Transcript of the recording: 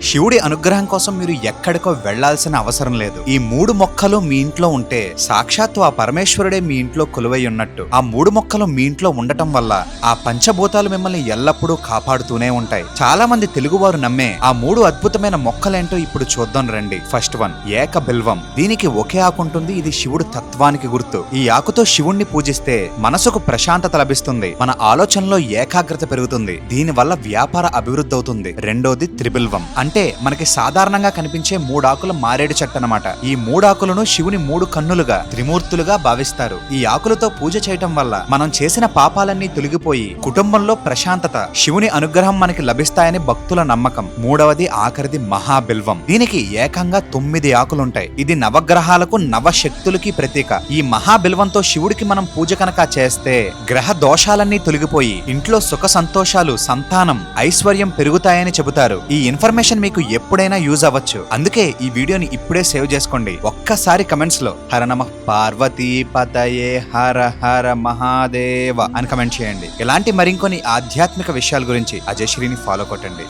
శివుడి అనుగ్రహం కోసం మీరు ఎక్కడికో వెళ్లాల్సిన అవసరం లేదు. ఈ 3 మొక్కలు మీ ఇంట్లో ఉంటే సాక్షాత్తు ఆ పరమేశ్వరుడే మీ ఇంట్లో కొలువై ఉన్నట్టు. ఆ 3 మొక్కలు మీ ఇంట్లో ఉండటం వల్ల ఆ పంచభూతాలు మిమ్మల్ని ఎల్లప్పుడూ కాపాడుతూనే ఉంటాయి. చాలా మంది తెలుగువారు నమ్మే ఆ 3 అద్భుతమైన మొక్కలేంటో ఇప్పుడు చూద్దాం రండి. ఫస్ట్ వన్ ఏక బిల్వం. దీనికి ఒకే ఆకు ఉంటుంది. ఇది శివుడు తత్వానికి గుర్తు. ఈ ఆకుతో శివుణ్ణి పూజిస్తే మనసుకు ప్రశాంతత లభిస్తుంది. మన ఆలోచనలో ఏకాగ్రత పెరుగుతుంది. దీని వల్ల వ్యాపార అభివృద్ధి అవుతుంది. రెండోది త్రిబిల్వం. అంటే మనకి సాధారణంగా కనిపించే 3 ఆకుల మారేడు చెట్టు అన్నమాట. ఈ 3 ఆకులను శివుని 3 కన్నులుగా త్రిమూర్తులుగా భావిస్తారు. ఈ ఆకులతో పూజ చేయటం వల్ల మనం చేసిన పాపాలన్నీ తొలగిపోయి కుటుంబంలో ప్రశాంతత, శివుని అనుగ్రహం మనకి లభిస్తాయని భక్తుల నమ్మకం. మూడవది ఆఖరిది మహాబిల్వం. దీనికి ఏకంగా 9 ఆకులుంటాయి. ఇది నవగ్రహాలకు నవశక్తులకి ప్రతీక. ఈ మహాబిల్వంతో శివుడికి మనం పూజ కనుక చేస్తే గ్రహ దోషాలన్నీ తొలగిపోయి ఇంట్లో సుఖ సంతోషాలు, సంతానం, ఐశ్వర్యం పెరుగుతాయని చెబుతారు. ఈ ఇన్ఫర్మేషన్ మీకు ఎప్పుడైనా యూజ్ అవ్వచ్చు. అందుకే ఈ వీడియోని ఇప్పుడే సేవ్ చేసుకోండి. ఒక్కసారి కమెంట్స్ లో హర నమః పార్వతీ పతయే హర హర మహాదేవ అని కమెంట్ చేయండి. ఇలాంటి మరికొన్ని ఆధ్యాత్మిక విషయాల గురించి అజయ్ శ్రీని ఫాలో కొట్టండి.